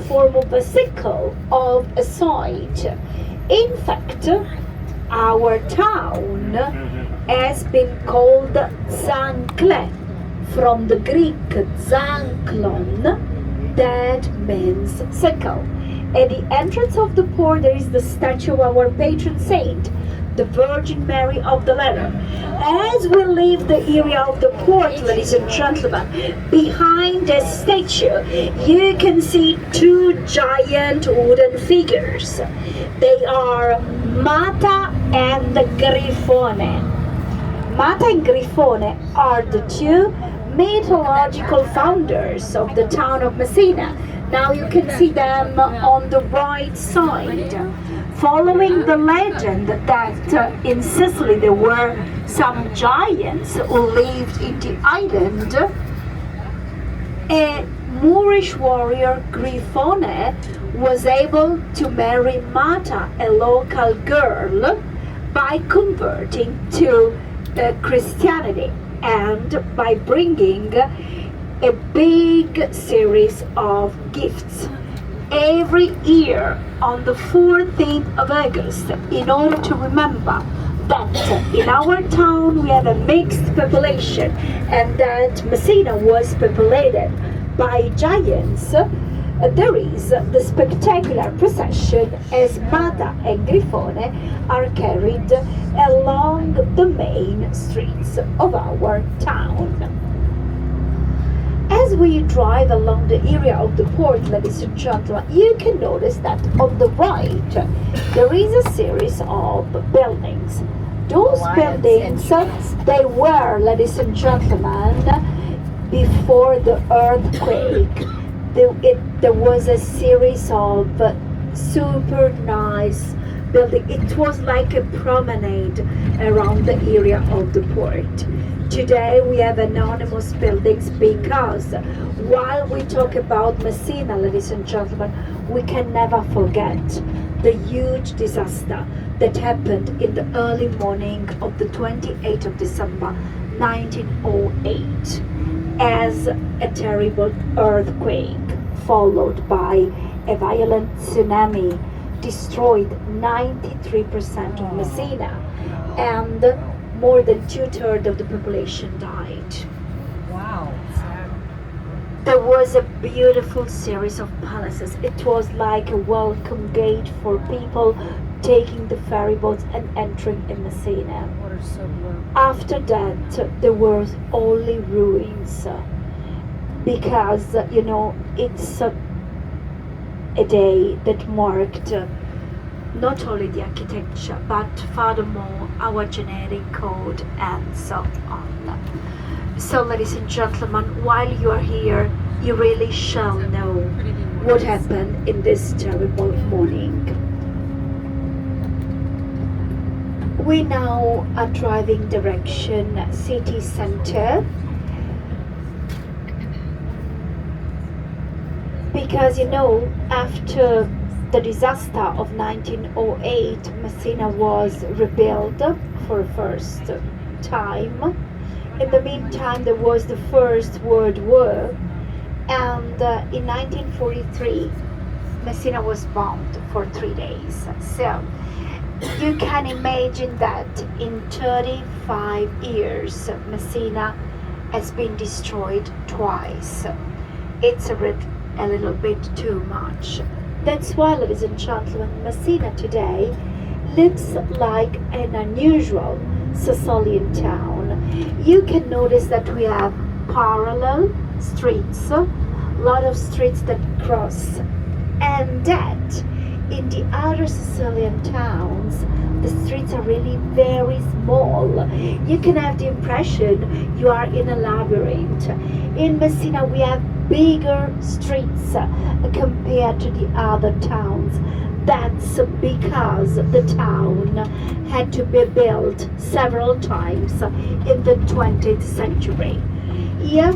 form of a sickle of a site. In fact, our town has been called Zankle, from the Greek zanklon, that means sickle. At the entrance of the port there is the statue of our patron saint, the Virgin Mary of the Ladder. As we leave the area of the port, ladies and gentlemen, behind the statue you can see two giant wooden figures. They are Mata and Grifone. Mata and Grifone are the two mythological founders of the town of Messina. Now you can see them on the right side. Following the legend that in Sicily there were some giants who lived in the island, a Moorish warrior Grifone was able to marry Mata, a local girl, by converting to Christianity and by bringing a big series of gifts every year on the 14th of August, in order to remember that in our town we have a mixed population and that Messina was populated by giants. There is the spectacular procession as Mata and Grifone are carried along the main streets of our town. As we drive along the area of the port, ladies and gentlemen, you can notice that on the right there is a series of buildings. Those buildings, they were, ladies and gentlemen, before the earthquake. There was a series of super nice buildings. It was like a promenade around the area of the port. Today we have anonymous buildings because while we talk about Messina, ladies and gentlemen, we can never forget the huge disaster that happened in the early morning of the 28th of December 1908 as a terrible earthquake followed by a violent tsunami destroyed 93% of Messina, and more than 2/3 of the population died. Wow. There was a beautiful series of palaces. It was like a welcome gate for people taking the ferry boats and entering in Messina. Water so blue. After that, there were only ruins because, it's a day that marked not only the architecture, but furthermore our genetic code and so on. So, ladies and gentlemen, while you are here, you really shall know what happened in this terrible morning. We now are driving direction city center because after the disaster of 1908, Messina was rebuilt for the first time. In the meantime, there was the First World War, and in 1943, Messina was bombed for 3 days. So you can imagine that in 35 years, Messina has been destroyed twice. It's a little bit too much. That's why, ladies and gentlemen, Messina today looks like an unusual Sicilian town. You can notice that we have parallel streets, a lot of streets that cross, and that in the other Sicilian towns the streets are really very small. You can have the impression you are in a labyrinth. In Messina we have bigger streets compared to the other towns. That's because the town had to be built several times in the 20th century. Here,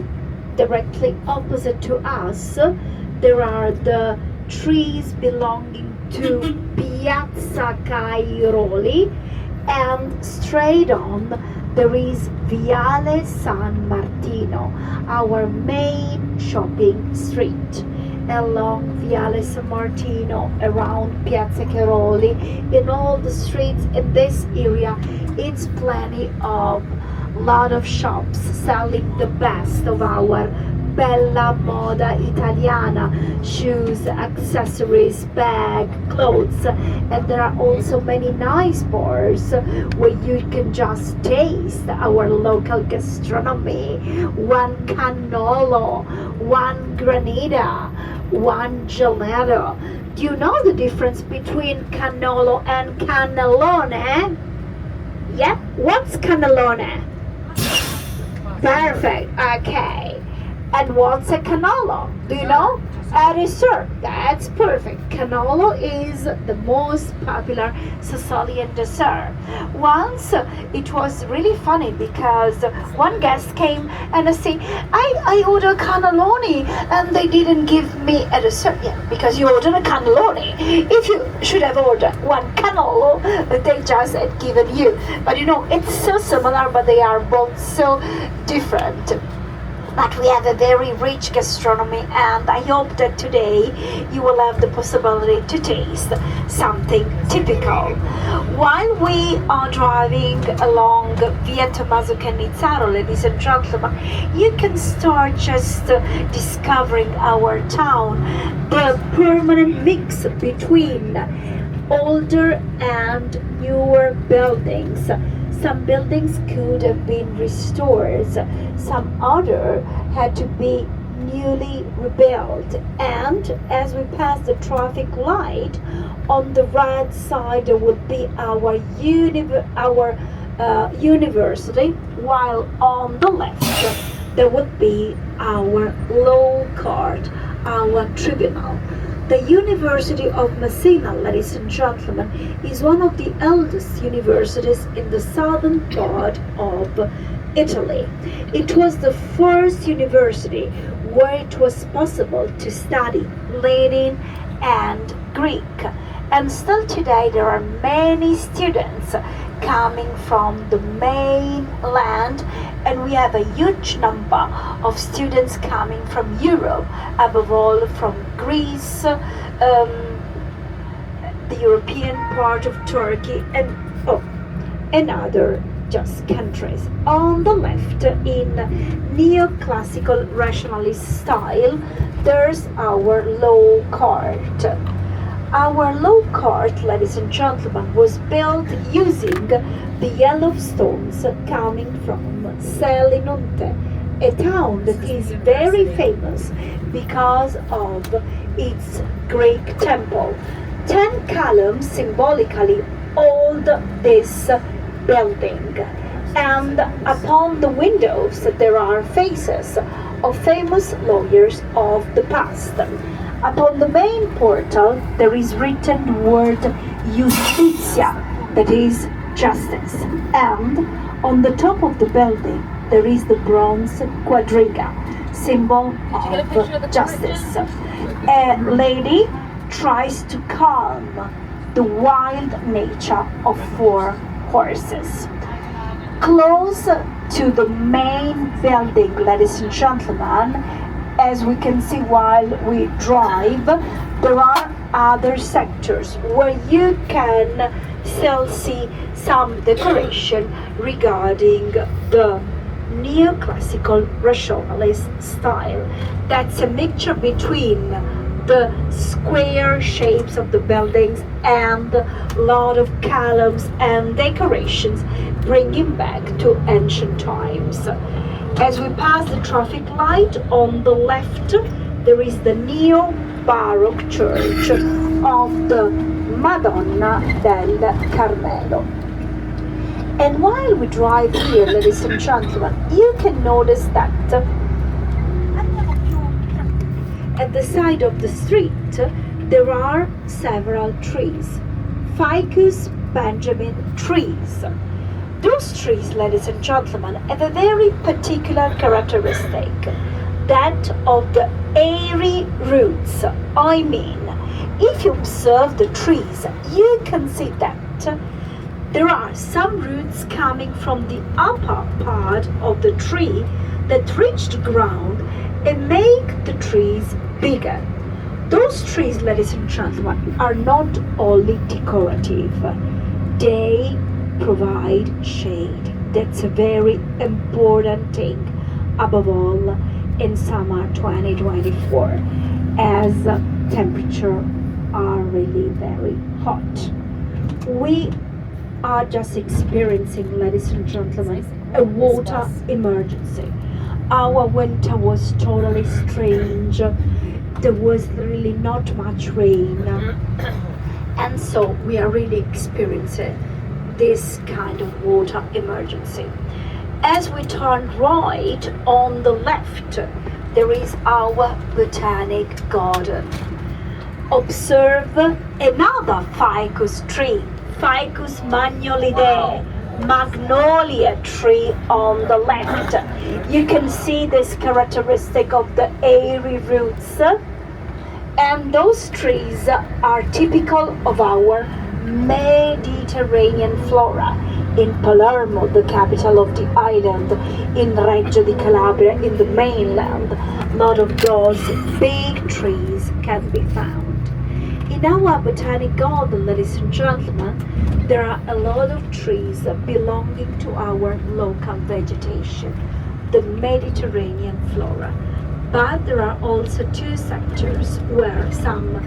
directly opposite to us, there are the trees belonging to Piazza Cairoli, and straight on there is Viale San Martino, our main shopping street. along Viale San Martino, around Piazza Cheroli, in all the streets in this area. It's plenty of lot of shops selling the best of our bella moda italiana, shoes, accessories, bag, clothes, and there are also many nice bars where you can just taste our local gastronomy. One cannolo, one granita, one gelato. Do you know the difference between cannolo and cannellone? Yeah, what's cannellone? Perfect. Okay. And what's a cannolo? Do you know? A dessert. That's perfect. Cannolo is the most popular Sicilian dessert. Once it was really funny because one guest came and I said, I ordered cannelloni and they didn't give me a dessert. Yeah, because you ordered a cannelloni. If you should have ordered one cannolo, they just had given you. But you know, it's so similar, but they are both so different. But we have a very rich gastronomy, and I hope that today you will have the possibility to taste something typical. While we are driving along Via Tommaso Cannizzaro, ladies and gentlemen, you can start just discovering our town, the permanent mix between older and newer buildings. Some buildings could have been restored, some other had to be newly rebuilt. And as we pass the traffic light, on the right side there would be our university, while on the left there would be our law court, our tribunal. The University of Messina, ladies and gentlemen, is one of the eldest universities in the southern part of Italy. It was the first university where it was possible to study Latin and Greek. And still today there are many students coming from the mainland, and we have a huge number of students coming from Europe, above all from Greece, the European part of Turkey, and other just countries. On the left, in neoclassical rationalist style, there's our law court. Our law court, ladies and gentlemen, was built using the yellow stones coming from Selinunte, a town that is very famous because of its Greek temple. 10 columns symbolically hold this building, and upon the windows there are faces of famous lawyers of the past. Upon the main portal there is written the word Justitia, that is justice, and on the top of the building there is the bronze quadriga, symbol of justice. A lady tries to calm the wild nature of 4 horses. Close to the main building, ladies and gentlemen, as we can see while we drive, there are other sectors where you can still see some decoration regarding the neoclassical rationalist style. That's a mixture between the square shapes of the buildings and a lot of columns and decorations, bringing back to ancient times. As we pass the traffic light, on the left there is the neo-Baroque church of the Madonna del Carmelo. And while we drive here, ladies and gentlemen, you can notice that at the side of the street there are several trees, Ficus Benjamin trees. Those trees, ladies and gentlemen, have a very particular characteristic, that of the airy roots. I mean, if you observe the trees, you can see that there are some roots coming from the upper part of the tree that reach the ground and make the trees bigger, Those trees, ladies and gentlemen, are not only decorative, they provide shade. That's a very important thing, above all in summer 2024, as temperature are really very hot. We are just experiencing, ladies and gentlemen, a water emergency. Our winter was totally strange. There was really not much rain, and so we are really experiencing this kind of water emergency. As we turn right, on the left, there is our botanic garden. Observe another ficus tree, Ficus magnolidae, magnolia tree on the left. You can see this characteristic of the airy roots, and those trees are typical of our Mediterranean flora. In Palermo, the capital of the island, in Reggio di Calabria, in the mainland, a lot of those big trees can be found. In our botanic garden, ladies and gentlemen, there are a lot of trees belonging to our local vegetation, the Mediterranean flora. But there are also two sectors where some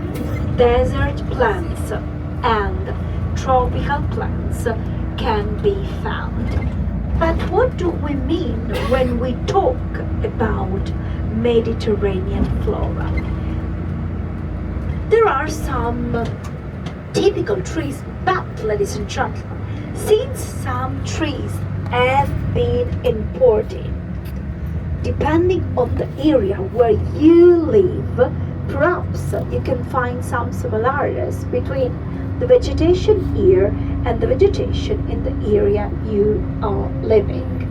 desert plants and tropical plants can be found. But what do we mean when we talk about Mediterranean flora? There are some typical trees, but ladies and gentlemen, since some trees have been imported, depending on the area where you live, perhaps you can find some similarities between the vegetation here and the vegetation in the area you are living.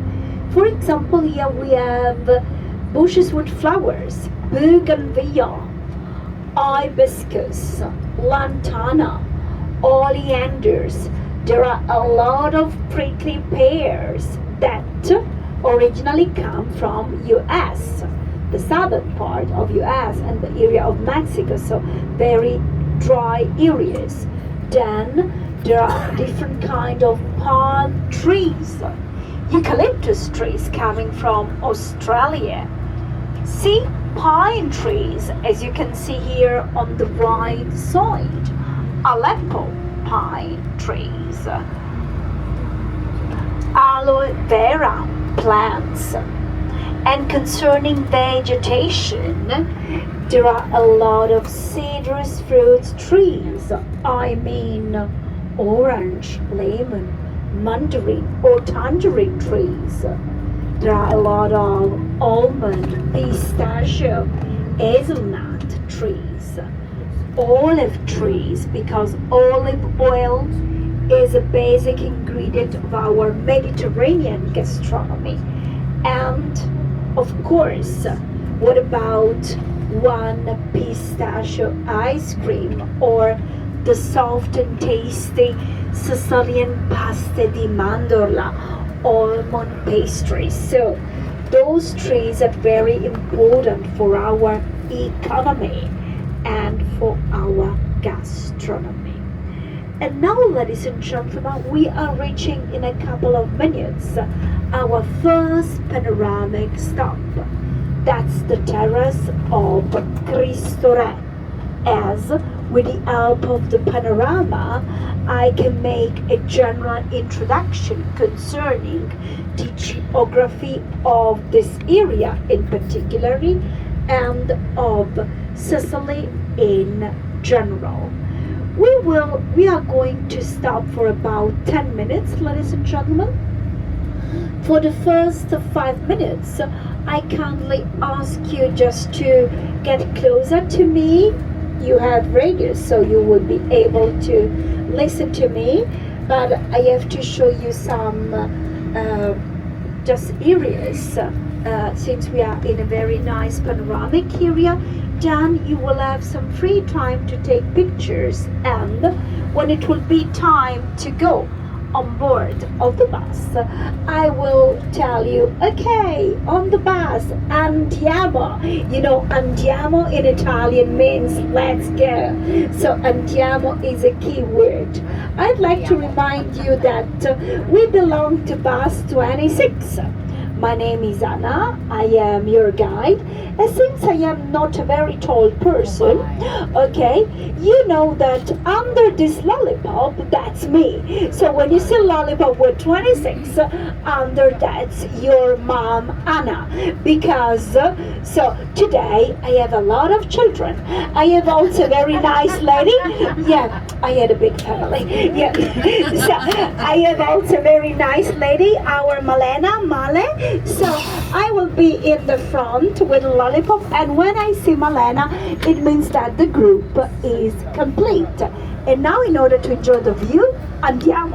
For example, here we have bushes with flowers, bougainvillea, hibiscus, lantana, oleanders. There are a lot of prickly pears that originally come from US, the southern part of US and the area of Mexico, so very dry areas. Then there are different kind of palm trees, eucalyptus trees coming from Australia. See, pine trees, as you can see here on the right side, Aleppo pine trees, aloe vera plants. And concerning vegetation, there are a lot of citrus fruit trees. I mean orange, lemon, mandarin or tangerine trees. There are a lot of almond, pistachio, hazelnut trees, olive trees, because olive oil is a basic ingredient of our Mediterranean gastronomy. And of course, what about one pistachio ice cream or the soft and tasty Sicilian pasta di mandorla almond pastries? So those trees are very important for our economy and for our gastronomy. And now, ladies and gentlemen, we are reaching in a couple of minutes our first panoramic stop. That's the terrace of Cristo Re. As with the help of the panorama, I can make a general introduction concerning the geography of this area in particular and of Sicily in general. We are going to stop for about 10 minutes, ladies and gentlemen. For the first 5 minutes, I kindly ask you just to get closer to me. You have radio, so you will be able to listen to me, but I have to show you some just areas since we are in a very nice panoramic area. Then you will have some free time to take pictures, and when it will be time to go, on board of the bus, I will tell you, okay, on the bus, andiamo. You know, andiamo in Italian means let's go. So andiamo is a key word. I'd like to remind you that we belong to bus 26. My name is Anna. I am your guide. And since I am not a very tall person, okay, you know that under this lollipop, that's me. So when you see lollipop with 26, under that's your mom, Anna. Because, so today I have a lot of children. I have also a very nice lady. Yeah, I had a big family. Yeah. So I have also a very nice lady, our Malena, Male. So I will be in the front with lollipop, and when I see Malena, it means that the group is complete. And now, in order to enjoy the view, andiamo.